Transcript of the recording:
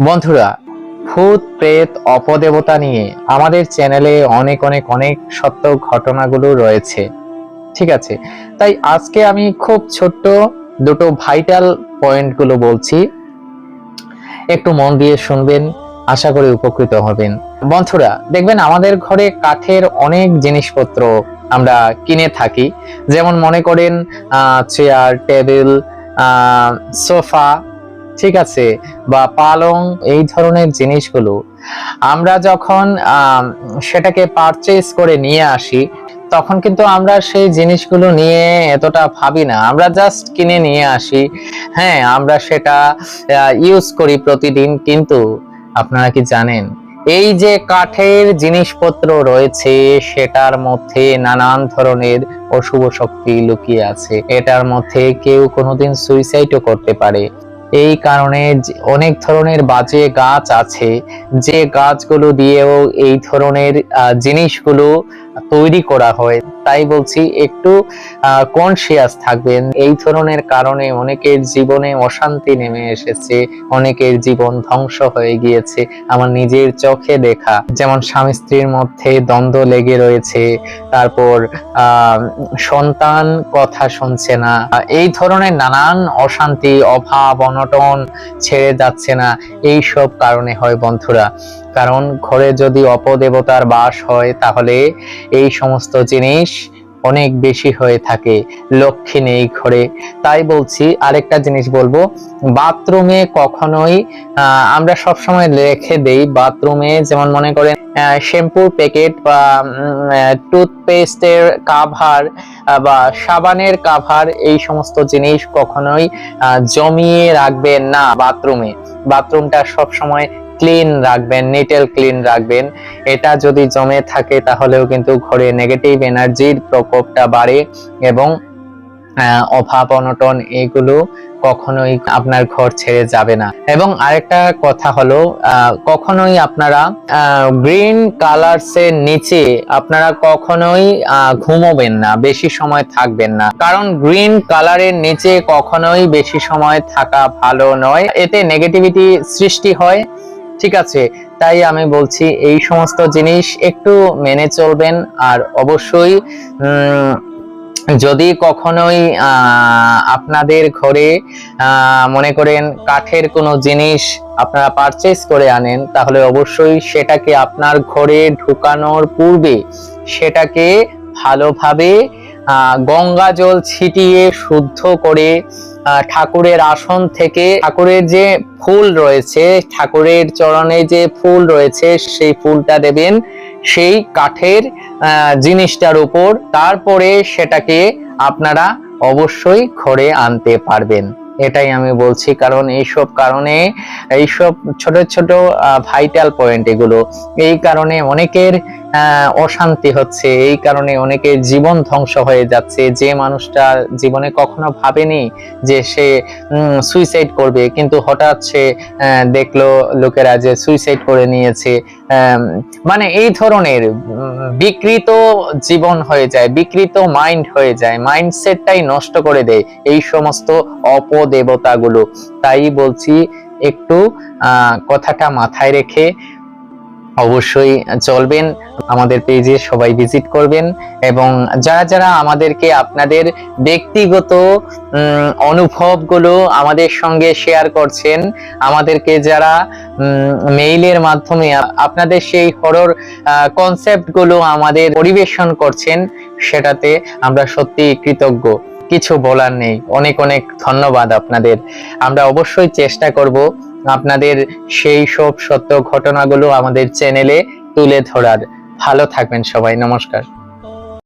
বন্ধুরা, ভূত প্রেত অপদেবতা নিয়ে আমাদের চ্যানেলে অনেক অনেক অনেক সত্য ঘটনাগুলো রয়েছে। ঠিক আছে, তাই আজকে আমি খুব ছোট্ট দুটো ভাইটাল পয়েন্টগুলো বলছি, একটু মন দিয়ে শুনবেন, আশা করি উপকৃত হবেন। বন্ধুরা, দেখবেন আমাদের ঘরে কাঠের অনেক জিনিসপত্র আমরা কিনে থাকি। যেমন মনে করেন চেয়ার, টেবিল, সোফা, ঠিক আছে, বা পালং, এই ধরনের জিনিসগুলো আমরা যখন সেটাকে পারচেজ করে নিয়ে আসি, তখন কিন্তু আমরা সেই জিনিসগুলো নিয়ে এতটা ভাবি না, আমরা জাস্ট কিনে নিয়ে আসি। হ্যাঁ, আমরা সেটা ইউজ করি প্রতিদিন, কিন্তু আপনারা কি জানেন এই যে কাঠের জিনিসপত্র রয়েছে সেটার মধ্যে নানান ধরনের অশুভ শক্তি লুকিয়ে আছে। এটার মধ্যে কেউ কোনোদিন সুইসাইডও করতে পারে। এই কারণে অনেক ধরনের বাজে গাছ আছে, যে গাছগুলো দিয়েও এই ধরনের জিনিসগুলো তৈরি করা হয়। তাই বলছি, একটু কনসিয়াস থাকবেন। এই ধরনের কারণে অনেকের জীবনে অশান্তি নেমে এসেছে, অনেকের জীবন ধ্বংস হয়ে গিয়েছে। আমার নিজের চোখে দেখা, যেমন স্বামী স্ত্রীর মধ্যে দ্বন্দ্ব লেগে রয়েছে, তারপর সন্তান কথা শুনছে না, এই ধরনের নানান অশান্তি, অভাব অনটন ছেড়ে যাচ্ছে না। এই সব কারণে হয় বন্ধুরা। কারণ ঘরে যদি অপদেবতার বাস হয়, তাহলে এই সমস্ত জিনিস অনেক বেশি হয়ে থাকে। লক্ষ্মী নেই ঘরে। তাই বলছি, আরেকটা জিনিস বলবো, বাথরুমে কখনোই আমরা সবসময় রেখে দেই বাথরুমে, যেমন মনে করেন শ্যাম্পুর প্যাকেট বা টুথপেস্টের কাভার বা সাবানের কাভার, এই সমস্ত জিনিস কখনোই জমিয়ে রাখবেন না বাথরুমে। বাথরুমটা সবসময় ক্লিন রাখবেন, নিট এন্ড ক্লিন রাখবেন। এটা যদি জমে থাকে তাহলেও কিন্তু ঘরে নেগেটিভ এনার্জির প্রকোপটা বাড়ে এবং অভাব অনটন এগুলো কখনোই আপনার ঘর ছেড়ে যাবে না। এবং আরেকটা কথা হলো, কখনোই আপনারা গ্রিন কালারস এর নিচে আপনারা কখনোই ঘুমোবেন না, বেশি সময় থাকবেন না। কারণ গ্রিন কালারের নিচে কখনোই বেশি সময় থাকা ভালো নয়, এতে নেগেটিভিটি সৃষ্টি হয়। ঠিক আছে, তাই আমি বলছি এই সমস্ত জিনিস একটু মেনে চলবেন। আর অবশ্যই যদি কখনোই আপনাদের ঘরে মনে করেন কাঠের কোনো জিনিস আপনারা পারচেজ করে আনেন, তাহলে অবশ্যই সেটাকে আপনার ঘরে ঢুকানোর পূর্বে সেটাকে ভালোভাবে গঙ্গা জল ছিটিয়ে শুদ্ধ করে ঠাকুরের আসন থেকে, ঠাকুরের যে ফুল রয়েছে, ঠাকুরের চরণে যে ফুল রয়েছে, সেই ফুলটা দেবেন সেই কাঠের জিনিসটার উপর। তারপরে সেটাকে আপনারা অবশ্যই ঘরে আনতে পারবেন। এটাই আমি বলছি, কারণ এইসব কারণে, এইসব ছোট ছোট ভাইটাল পয়েন্ট এগুলো, এই কারণে অনেকের অশান্তি হচ্ছে, এই কারণে অনেকের জীবন ধ্বংস হয়ে যাচ্ছে। যে মানুষটা জীবনে কখনো ভাবেনি যে সে সুইসাইড করবে, কিন্তু হঠাৎ সে দেখলো লোকেরা যে সুইসাইড করে নিয়েছে, মানে এই ধরনের বিকৃত জীবন হয়ে যায়, বিকৃত মাইন্ড হয়ে যায়, মাইন্ডসেটটাই নষ্ট করে দেয় এই সমস্ত অপদেবতাগুলো। তাই বলছি, একটু কথাটা মাথায় রেখে অবশ্যই চলবেন। আমাদের পেজে সবাই ভিজিট করবেন, এবং যারা যারা আমাদেরকে আপনাদের ব্যক্তিগত অনুভবগুলো আমাদের সঙ্গে শেয়ার করছেন, আমাদেরকে যারা মেইলের মাধ্যমে আপনাদের সেই হরর কনসেপ্টগুলো আমাদের পরিবেশন করছেন, সেটাতে আমরা সত্যি কৃতজ্ঞ। কিছু বলার নেই, অনেক অনেক ধন্যবাদ আপনাদের। আমরা অবশ্যই চেষ্টা করব আপনাদের সেই সব সত্য ঘটনাগুলো আমাদের চ্যানেলে তুলে ধরার। ভালো থাকবেন সবাই, নমস্কার।